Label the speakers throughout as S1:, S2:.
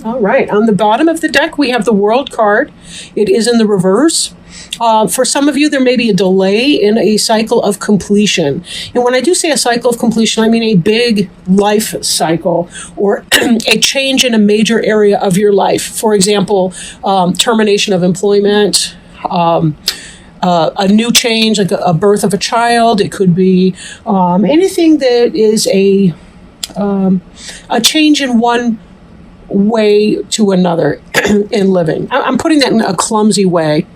S1: All right. On the bottom of the deck, we have the World card. It is in the reverse. For some of you, there may be a delay in a cycle of completion. And when I do say a cycle of completion, I mean a big life cycle or a change in a major area of your life. For example, termination of employment, a new change, like a birth of a child. It could be anything that is a change in one way to another in living. I'm putting that in a clumsy way.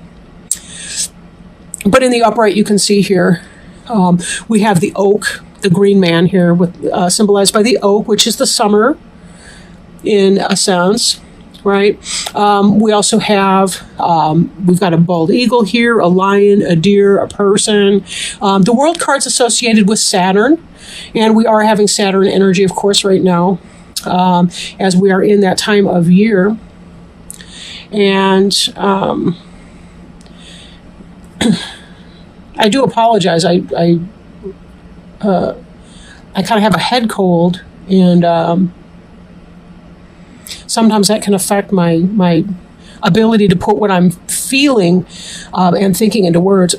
S1: But in the upright, you can see here, we have the oak, the green man here, with symbolized by the oak, which is the summer in a sense, right? We also have, we've got a bald eagle here, a lion, a deer, a person. The world card's associated with Saturn, and we are having Saturn energy, of course, right now, as we are in that time of year. And I do apologize. I kind of have a head cold, and sometimes that can affect my ability to put what I'm feeling and thinking into words.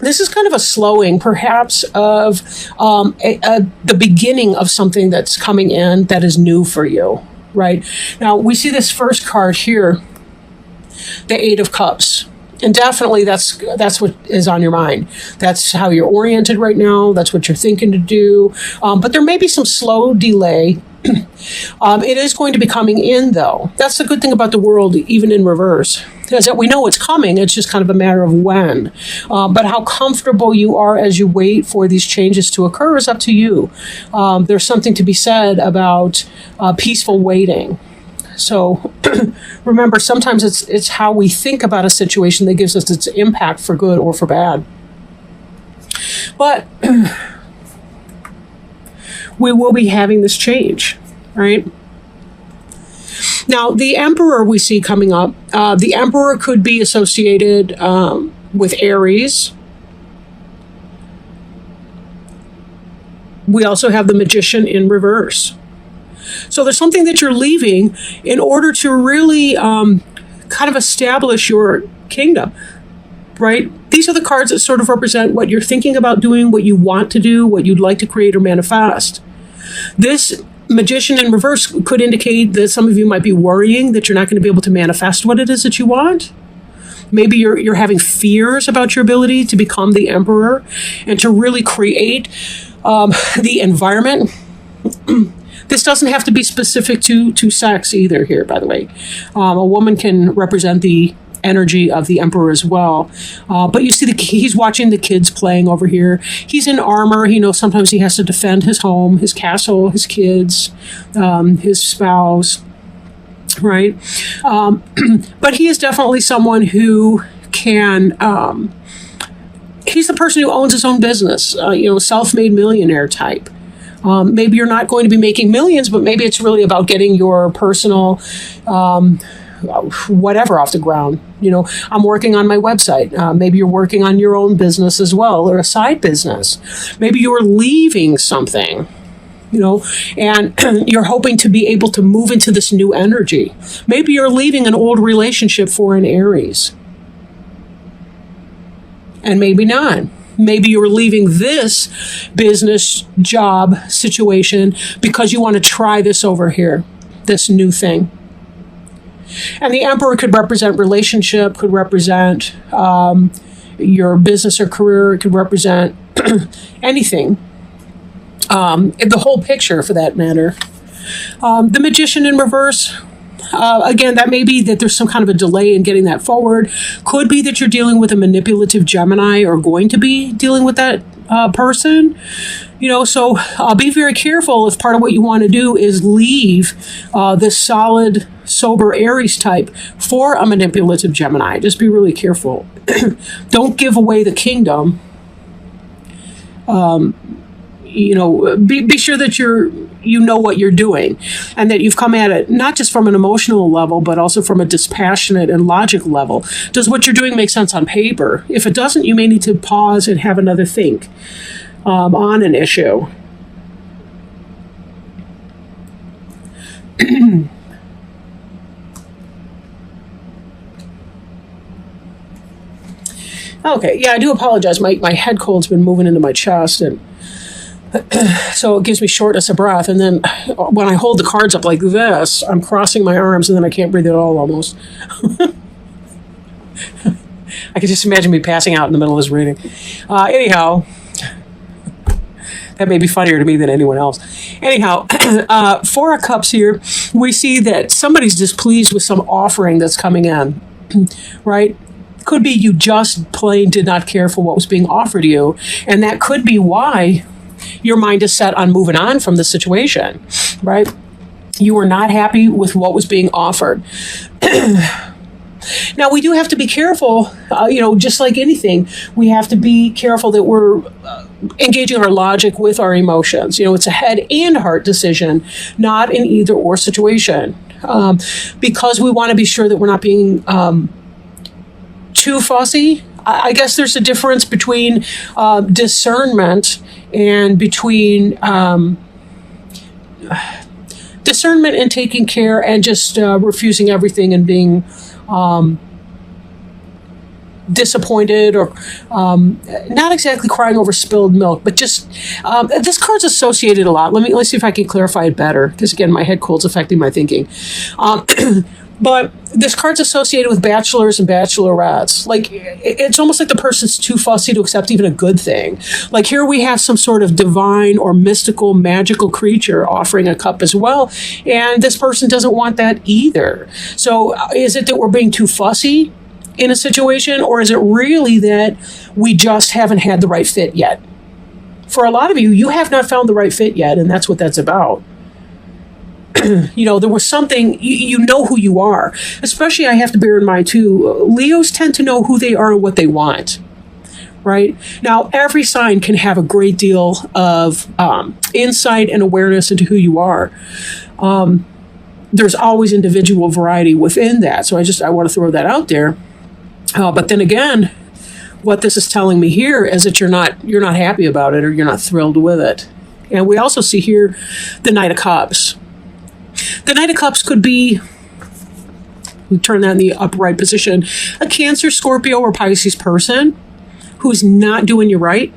S1: This is kind of a slowing, perhaps, of the beginning of something that's coming in that is new for you, right? Now, we see this first card here, the Eight of Cups. And definitely that's what is on your mind. That's how you're oriented right now. That's what you're thinking to do. But there may be some slow delay. It is going to be coming in, though. That's the good thing about the world, even in reverse, is that we know it's coming. It's just kind of a matter of when. But how comfortable you are as you wait for these changes to occur is up to you. There's something to be said about peaceful waiting. So remember, sometimes it's how we think about a situation that gives us its impact for good or for bad. But we will be having this change, right? Now, the Emperor we see coming up, the Emperor could be associated with Aries. We also have the Magician in reverse. So there's something that you're leaving in order to really kind of establish your kingdom, right? These are the cards that sort of represent what you're thinking about doing, what you want to do, what you'd like to create or manifest. This Magician in reverse could indicate that some of you might be worrying that you're not going to be able to manifest what it is that you want. Maybe you're having fears about your ability to become the Emperor and to really create the environment. This doesn't have to be specific to sex either here, by the way. A woman can represent the energy of the Emperor as well. But you see he's watching the kids playing over here. He's in armor. He knows sometimes he has to defend his home, his castle, his kids, his spouse, right? But he is definitely someone who can... he's the person who owns his own business, self-made millionaire type. Maybe you're not going to be making millions, but maybe it's really about getting your personal whatever off the ground. I'm working on my website. Maybe you're working on your own business as well, or a side business. Maybe you're leaving something, and you're hoping to be able to move into this new energy. Maybe you're leaving an old relationship for an Aries. And maybe not. Maybe you're leaving this business job situation because you want to try this over here, this new thing. And the Emperor could represent relationship, could represent your business or career, it could represent anything. The whole picture, for that matter. The Magician in reverse. Again, that may be that there's some kind of a delay in getting that forward. Could be that you're dealing with a manipulative Gemini or going to be dealing with that person. So be very careful if part of what you want to do is leave this solid, sober Aries type for a manipulative Gemini. Just be really careful. Don't give away the kingdom. Be sure that you know what you're doing and that you've come at it not just from an emotional level, but also from a dispassionate and logic level. Does what you're doing make sense on paper? If it doesn't, you may need to pause and have another think on an issue. Okay, yeah, I do apologize. My head cold's been moving into my chest, and so it gives me shortness of breath. And then when I hold the cards up like this, I'm crossing my arms, and then I can't breathe at all almost. I can just imagine me passing out in the middle of this reading. Anyhow, that may be funnier to me than anyone else. Anyhow, 4 of Cups here, we see that somebody's displeased with some offering that's coming in, right? Could be you just plain did not care for what was being offered to you, and that could be why your mind is set on moving on from the situation, right? You were not happy with what was being offered. Now, we do have to be careful, just like anything, we have to be careful that we're engaging our logic with our emotions. It's a head and heart decision, not an either or situation, because we want to be sure that we're not being too fussy. I guess there's a difference between discernment and between discernment and taking care and just refusing everything and being disappointed or not exactly crying over spilled milk, but just this card's associated a lot. Let's see if I can clarify it better, because again, my head cold's affecting my thinking. But this card's associated with bachelors and bachelorettes. Like, it's almost like the person's too fussy to accept even a good thing. Like, here we have some sort of divine or mystical, magical creature offering a cup as well, and this person doesn't want that either. So is it that we're being too fussy in a situation, or is it really that we just haven't had the right fit yet? For a lot of you, you have not found the right fit yet, and that's what that's about. There was something, you know who you are. Especially, I have to bear in mind, too, Leos tend to know who they are and what they want, right? Now, every sign can have a great deal of insight and awareness into who you are. There's always individual variety within that, so I want to throw that out there. But then again, what this is telling me here is that you're not happy about it, or you're not thrilled with it. And we also see here the Knight of Cups. The Knight of Cups could be, we turn that in the upright position, a Cancer, Scorpio, or Pisces person who's not doing you right.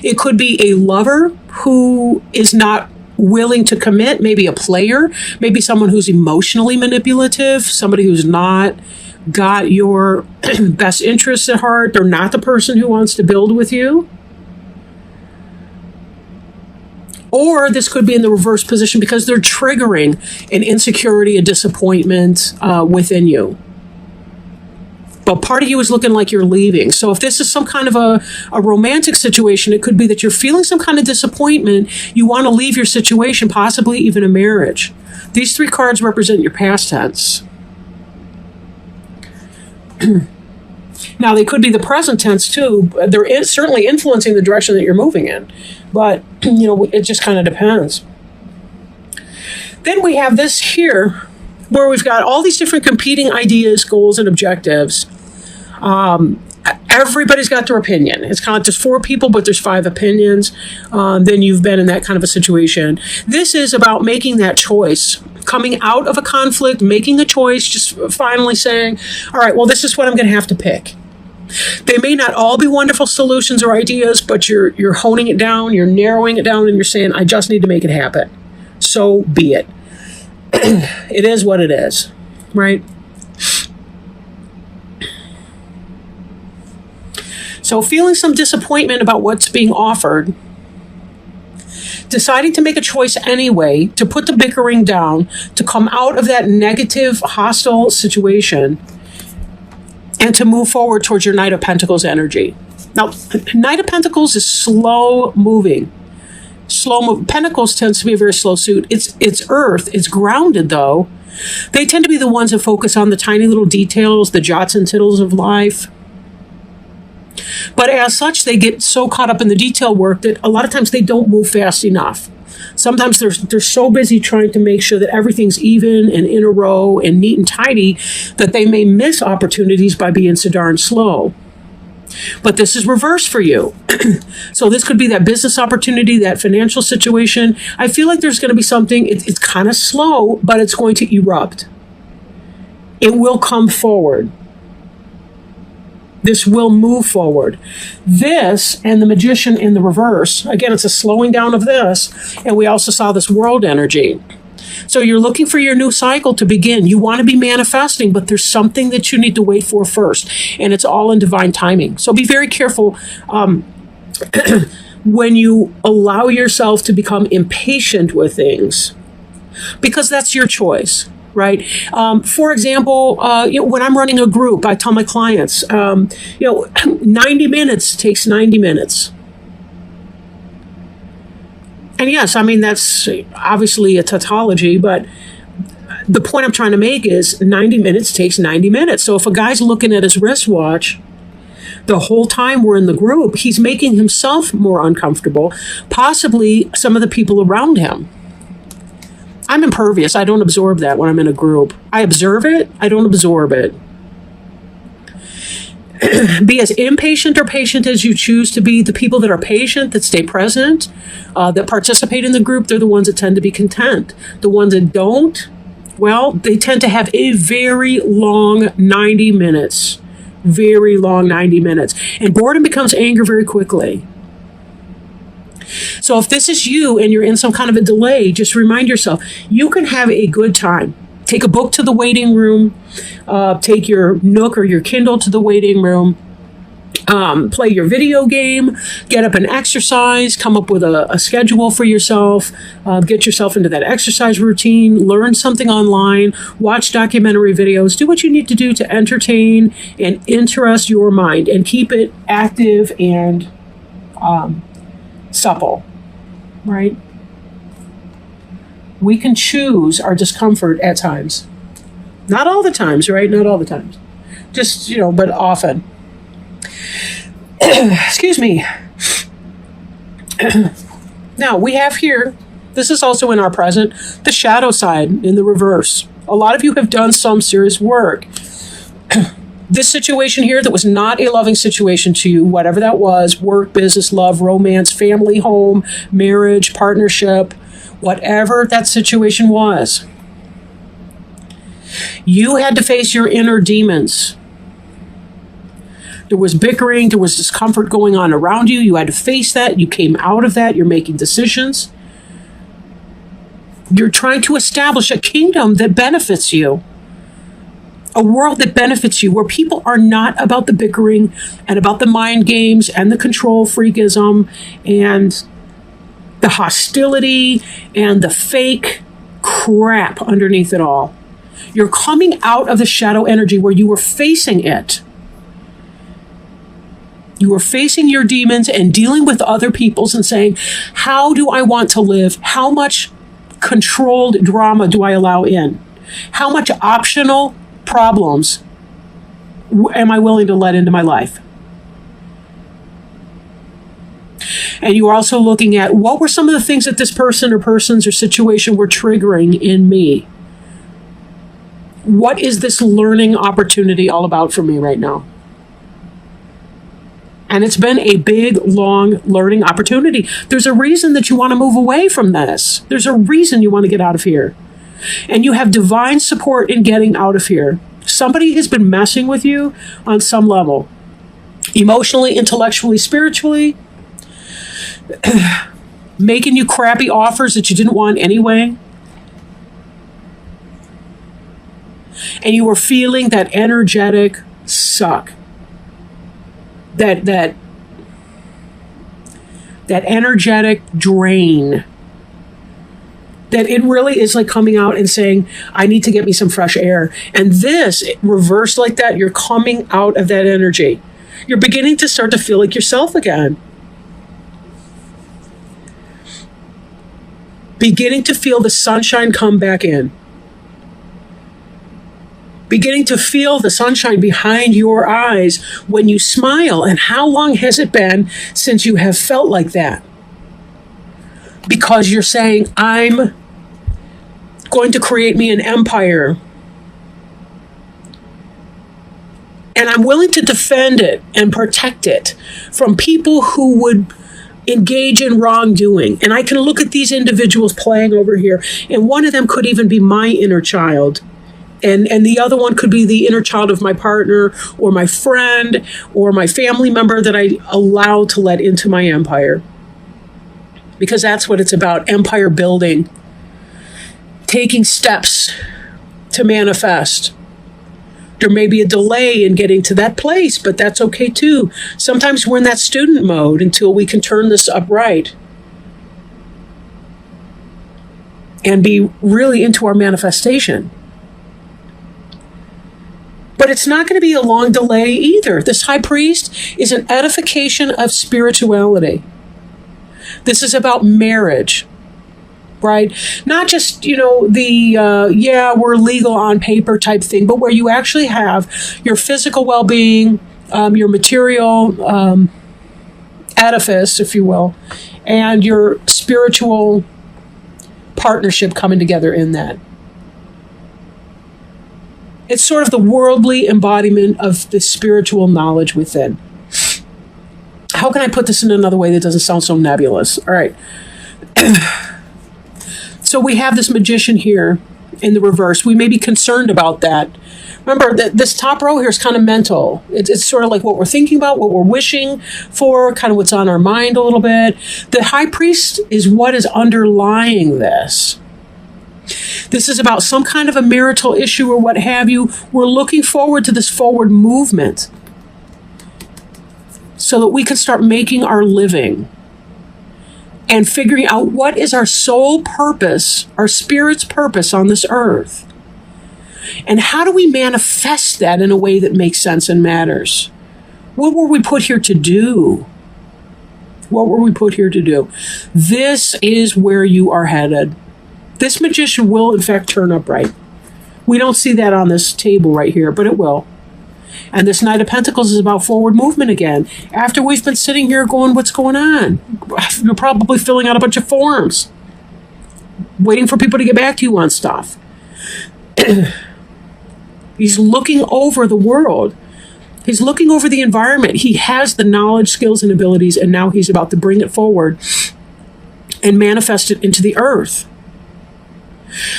S1: It could be a lover who is not willing to commit, maybe a player, maybe someone who's emotionally manipulative, somebody who's not got your best interests at heart. They're not the person who wants to build with you. Or this could be in the reverse position because they're triggering an insecurity, a disappointment within you. But part of you is looking like you're leaving. So if this is some kind of a romantic situation, it could be that you're feeling some kind of disappointment. You want to leave your situation, possibly even a marriage. These 3 cards represent your past tense. Now, they could be the present tense, too. They're certainly influencing the direction that you're moving in. But, it just kind of depends. Then we have this here, where we've got all these different competing ideas, goals, and objectives. Everybody's got their opinion. It's kind of, there's 4 people, but there's 5 opinions. Then you've been in that kind of a situation. This is about making that choice, coming out of a conflict, making a choice, just finally saying, all right, well, this is what I'm going to have to pick. They may not all be wonderful solutions or ideas, but you're honing it down, you're narrowing it down, and you're saying, I just need to make it happen. So be it. It is what it is, right? So feeling some disappointment about what's being offered, deciding to make a choice anyway, to put the bickering down, to come out of that negative, hostile situation, and to move forward towards your Knight of Pentacles energy. Now, Knight of Pentacles is slow moving. Pentacles tends to be a very slow suit. It's earth. It's grounded, though. They tend to be the ones that focus on the tiny little details, the jots and tittles of life. But as such, they get so caught up in the detail work that a lot of times they don't move fast enough. Sometimes they're so busy trying to make sure that everything's even and in a row and neat and tidy that they may miss opportunities by being so darn slow. But this is reversed for you. So this could be that business opportunity, that financial situation. I feel like there's going to be something, it's kind of slow, but it's going to erupt. It will come forward. This will move forward. This and the magician in the reverse, again, it's a slowing down of this. And we also saw this world energy. So you're looking for your new cycle to begin. You want to be manifesting, but there's something that you need to wait for first. And it's all in divine timing. So be very careful when you allow yourself to become impatient with things, because that's your choice. Right. For example, when I'm running a group, I tell my clients, 90 minutes takes 90 minutes. And yes, I mean, that's obviously a tautology, but the point I'm trying to make is 90 minutes takes 90 minutes. So if a guy's looking at his wristwatch the whole time we're in the group, he's making himself more uncomfortable, possibly some of the people around him. I'm impervious. I don't absorb that when I'm in a group. I observe it. I don't absorb it. Be as impatient or patient as you choose to be. The people that are patient, that stay present, that participate in the group, they're the ones that tend to be content. The ones that don't, well, they tend to have a very long 90 minutes. Very long 90 minutes. And boredom becomes anger very quickly. So if this is you and you're in some kind of a delay, just remind yourself, you can have a good time. Take a book to the waiting room, take your Nook or your Kindle to the waiting room, play your video game, get up and exercise, come up with a schedule for yourself, get yourself into that exercise routine, learn something online, watch documentary videos, do what you need to do to entertain and interest your mind and keep it active and supple, right? We can choose our discomfort at times. Not all the times, right? Not all the times. Just, but often. Excuse me. Now, we have here, this is also in our present, the shadow side in the reverse. A lot of you have done some serious work. This situation here that was not a loving situation to you, whatever that was, work, business, love, romance, family, home, marriage, partnership, whatever that situation was, you had to face your inner demons. There was bickering, there was discomfort going on around you. You had to face that. You came out of that. You're making decisions. You're trying to establish a kingdom that benefits you. A world that benefits you, where people are not about the bickering and about the mind games and the control freakism and the hostility and the fake crap underneath it all. You're coming out of the shadow energy where you were facing it. You were facing your demons and dealing with other people's and saying, how do I want to live? How much controlled drama do I allow in? How much optional problems am I willing to let into my life? And you are also looking at what were some of the things that this person or persons or situation were triggering in me? What is this learning opportunity all about for me right now? And it's been a big, long learning opportunity. There's a reason that you want to move away from this. There's a reason you want to get out of here. And you have divine support in getting out of here. Somebody has been messing with you on some level. Emotionally, intellectually, spiritually. Making you crappy offers that you didn't want anyway. And you were feeling that energetic suck. That energetic drain. That it really is like coming out and saying, I need to get me some fresh air. And this, reversed like that, you're coming out of that energy. You're beginning to start to feel like yourself again. Beginning to feel the sunshine come back in. Beginning to feel the sunshine behind your eyes when you smile. And how long has it been since you have felt like that? Because you're saying, I'm going to create me an empire. And I'm willing to defend it and protect it from people who would engage in wrongdoing. And I can look at these individuals playing over here, and one of them could even be my inner child. And the other one could be the inner child of my partner or my friend or my family member that I allow to let into my empire. Because that's what it's about, empire building. Taking steps to manifest. There may be a delay in getting to that place, but that's okay too. Sometimes we're in that student mode until we can turn this upright and be really into our manifestation. But it's not going to be a long delay either. This high priest is an edification of spirituality. This is about marriage, right? Not just, we're legal on paper type thing, but where you actually have your physical well-being, your material edifice, if you will, and your spiritual partnership coming together in that. It's sort of the worldly embodiment of the spiritual knowledge within. How can I put this in another way that doesn't sound so nebulous? All right. So we have this magician here in the reverse. We may be concerned about that. Remember that this top row here is kind of mental. It's sort of like what we're thinking about, what we're wishing for, kind of what's on our mind a little bit. The high priest is what is underlying this. This is about some kind of a marital issue or what have you. We're looking forward to this forward movement so that we can start making our living and figuring out what is our soul purpose, our spirit's purpose on this earth. And how do we manifest that in a way that makes sense and matters? What were we put here to do? What were we put here to do? This is where you are headed. This magician will, in fact, turn upright. We don't see that on this table right here, but it will. And this Knight of Pentacles is about forward movement again. After we've been sitting here going, what's going on? You're probably filling out a bunch of forms, waiting for people to get back to you on stuff. He's looking over the world. He's looking over the environment. He has the knowledge, skills, and abilities, and now he's about to bring it forward and manifest it into the earth.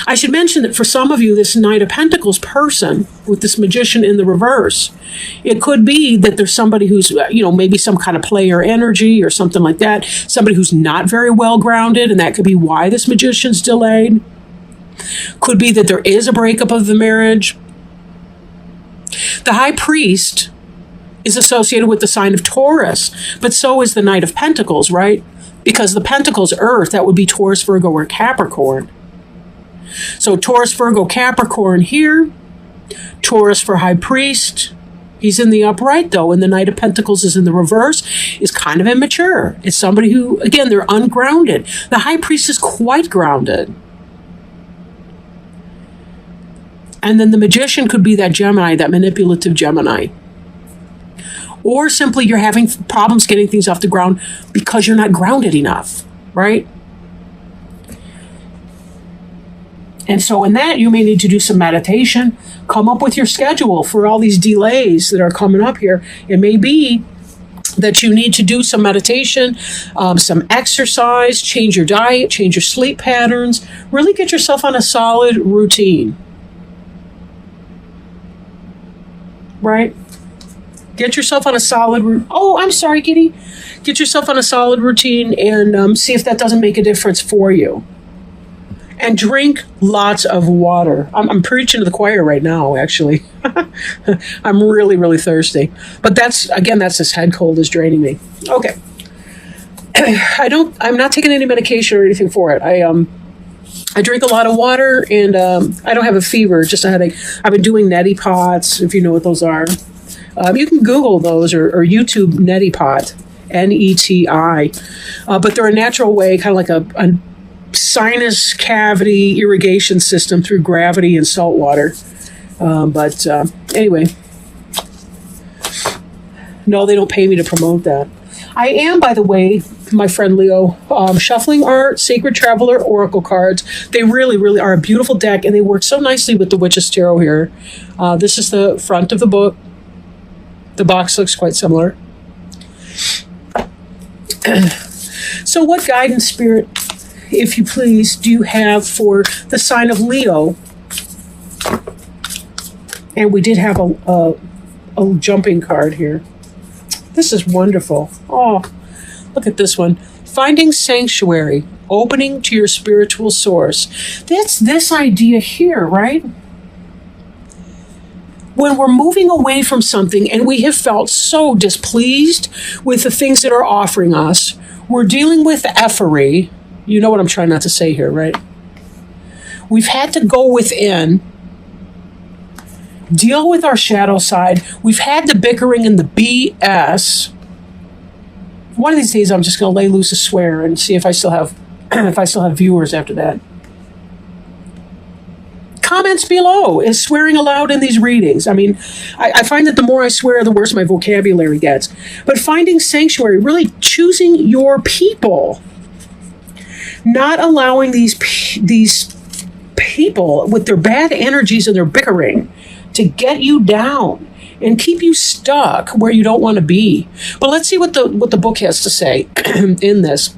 S1: I should mention that for some of you, this Knight of Pentacles person with this magician in the reverse, it could be that there's somebody who's, maybe some kind of player energy or something like that, somebody who's not very well grounded, and that could be why this magician's delayed. Could be that there is a breakup of the marriage. The high priest is associated with the sign of Taurus, but so is the Knight of Pentacles, right? Because the Pentacles Earth, that would be Taurus, Virgo, or Capricorn. So Taurus, Virgo, Capricorn here. Taurus for high priest. He's in the upright, though, and the Knight of Pentacles is in the reverse, is kind of immature. It's somebody who, again, they're ungrounded. The high priest is quite grounded. And then the magician could be that Gemini, that manipulative Gemini. Or simply you're having problems getting things off the ground because you're not grounded enough, right? And so in that, you may need to do some meditation, come up with your schedule for all these delays that are coming up here. It may be that you need to do some meditation, some exercise, change your diet, change your sleep patterns, really get yourself on a solid routine. Right? Get yourself on a solid Oh, I'm sorry, Kitty. Get yourself on a solid routine and see if that doesn't make a difference for you. And drink lots of water. I'm preaching to the choir right now, actually. I'm really, really thirsty. But that's this head cold is draining me. Okay. I'm not taking any medication or anything for it. I drink a lot of water, and I don't have a fever, just a headache. I've been doing neti pots, if you know what those are. You can Google those or YouTube neti pot, N-E-T-I. But they're a natural way, kind of like a sinus cavity irrigation system through gravity and salt water. Anyway, no, they don't pay me to promote that. I am, by the way, my friend Leo, Shuffling Art, Sacred Traveler, Oracle cards. They really, really are a beautiful deck, and they work so nicely with the Witch's Tarot here. This is the front of the book. The box looks quite similar. So what guidance, Spirit, if you please, do you have for the sign of Leo And we did have a jumping card here. This is wonderful. Oh, look at this one. Finding sanctuary, opening to your spiritual source. That's this idea here, right? When we're moving away from something and we have felt so displeased with the things that are offering us, we're dealing with effery. You know what I'm trying not to say here, right? We've had to go within, deal with our shadow side. We've had the bickering and the BS. One of these days, I'm just going to lay loose a swear and see if I still have viewers after that. Comments below. Is swearing allowed in these readings? I mean, I find that the more I swear, the worse my vocabulary gets. But finding sanctuary, really choosing your people, not allowing these people with their bad energies and their bickering to get you down and keep you stuck where you don't want to be. But let's see what the book has to say in this.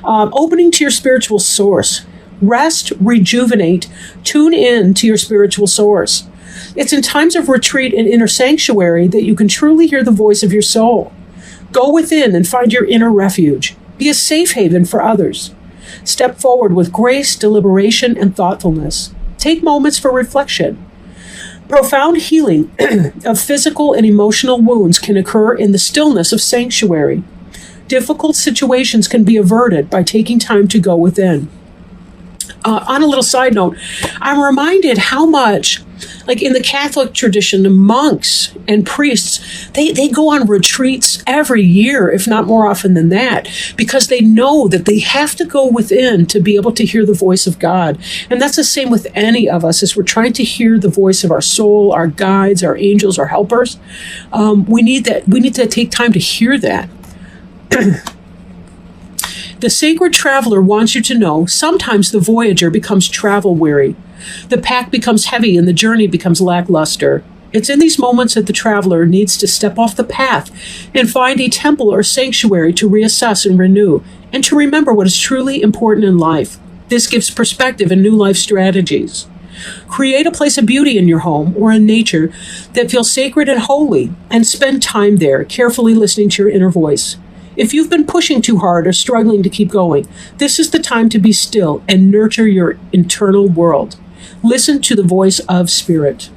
S1: Opening to your spiritual source. Rest, rejuvenate, tune in to your spiritual source. It's in times of retreat and inner sanctuary that you can truly hear the voice of your soul. Go within and find your inner refuge. Be a safe haven for others. Step forward with grace, deliberation, and thoughtfulness. Take moments for reflection. Profound healing of physical and emotional wounds can occur in the stillness of sanctuary. Difficult situations can be averted by taking time to go within. On a little side note, I'm reminded how much, like in the Catholic tradition, the monks and priests, they go on retreats every year, if not more often than that, because they know that they have to go within to be able to hear the voice of God. And that's the same with any of us as we're trying to hear the voice of our soul, our guides, our angels, our helpers. We need that. We need to take time to hear that. The sacred traveler wants you to know sometimes the voyager becomes travel weary. The pack becomes heavy and the journey becomes lackluster. It's in these moments that the traveler needs to step off the path and find a temple or sanctuary to reassess and renew, and to remember what is truly important in life. This gives perspective and new life strategies. Create a place of beauty in your home or in nature that feels sacred and holy, and spend time there, carefully listening to your inner voice. If you've been pushing too hard or struggling to keep going, this is the time to be still and nurture your internal world. Listen to the voice of Spirit.